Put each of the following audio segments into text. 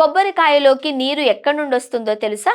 కొబ్బరికాయలోకి నీరు ఎక్కడి నుండి వస్తుందో తెలుసా?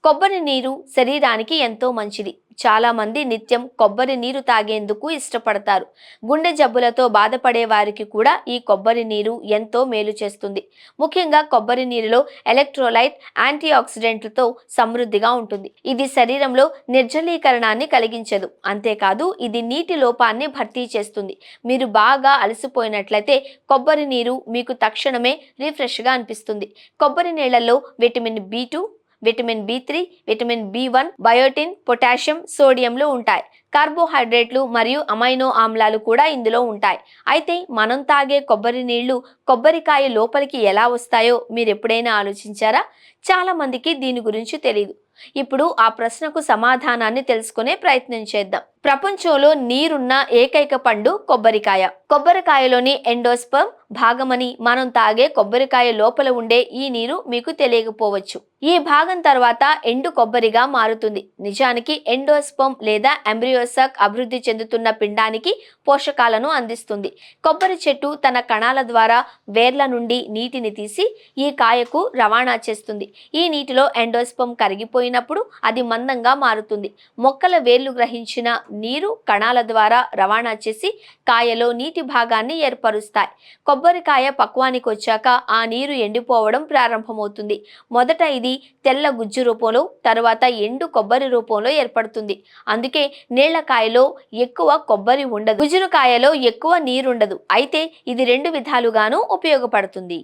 కొబ్బరి నీరు శరీరానికి ఎంతో మంచిది. చాలా మంది నిత్యం కొబ్బరి నీరు తాగేందుకు ఇష్టపడతారు. గుండె జబ్బులతో బాధపడే వారికి కూడా ఈ కొబ్బరి నీరు ఎంతో మేలు చేస్తుంది. ముఖ్యంగా కొబ్బరి నీరులో ఎలక్ట్రోలైట్, యాంటీ ఆక్సిడెంట్లతో సమృద్ధిగా ఉంటుంది. ఇది శరీరంలో నిర్జలీకరణాన్ని కలిగించదు. అంతేకాదు ఇది నీటి లోపాన్ని భర్తీ చేస్తుంది. మీరు బాగా అలసిపోయినట్లయితే కొబ్బరి నీరు మీకు తక్షణమే రిఫ్రెష్గా అనిపిస్తుంది. కొబ్బరి నీళ్లలో vitamin B2, vitamin B3, vitamin B1, biotin, potassium, సోడియంలు ఉంటాయి. కార్బోహైడ్రేట్లు మరియు అమైనో ఆమ్లాలు కూడా ఇందులో ఉంటాయి. అయితే మనం తాగే కొబ్బరి నీళ్లు కొబ్బరికాయ లోపలికి ఎలా వస్తాయో మీరు ఎప్పుడైనా ఆలోచించారా? చాలా మందికి దీని గురించి తెలియదు. ఇప్పుడు ఆ ప్రశ్నకు సమాధానాన్ని తెలుసుకునే ప్రయత్నం చేద్దాం. ప్రపంచంలో నీరున్న ఏకైక పండు కొబ్బరికాయ. కొబ్బరికాయలోని ఎండోస్పర్మ్ భాగమని మనం తాగే కొబ్బరికాయ లోపల ఉండే ఈ నీరు మీకు తెలియకపోవచ్చు. ఈ భాగం తర్వాత ఎండు కొబ్బరిగా మారుతుంది. నిజానికి ఎండోస్పర్మ్ లేదా ఎంబ్రియోసాక్ అభివృద్ధి చెందుతున్న పిండానికి పోషకాలను అందిస్తుంది. కొబ్బరి చెట్టు తన కణాల ద్వారా వేర్ల నుండి నీటిని తీసి ఈ కాయకు రవాణా చేస్తుంది. ఈ నీటిలో ఎండోస్పర్మ్ కరిగిపోయినప్పుడు అది మందంగా మారుతుంది. మొక్కల వేర్లు గ్రహించిన నీరు కణాల ద్వారా రవాణా చేసి కాయలో నీటి భాగాన్ని ఏర్పరుస్తాయి. కొబ్బరికాయ పక్వానికి వచ్చాక ఆ నీరు ఎండిపోవడం ప్రారంభమవుతుంది. మొదట ఇది తెల్ల గుజ్జు రూపంలో, తర్వాత ఎండు కొబ్బరి రూపంలో ఏర్పడుతుంది. అందుకే నీళ్లకాయలో ఎక్కువ కొబ్బరి ఉండదు, గుజురుకాయలో ఎక్కువ నీరుండదు. అయితే ఇది రెండు విధాలుగాను ఉపయోగపడుతుంది.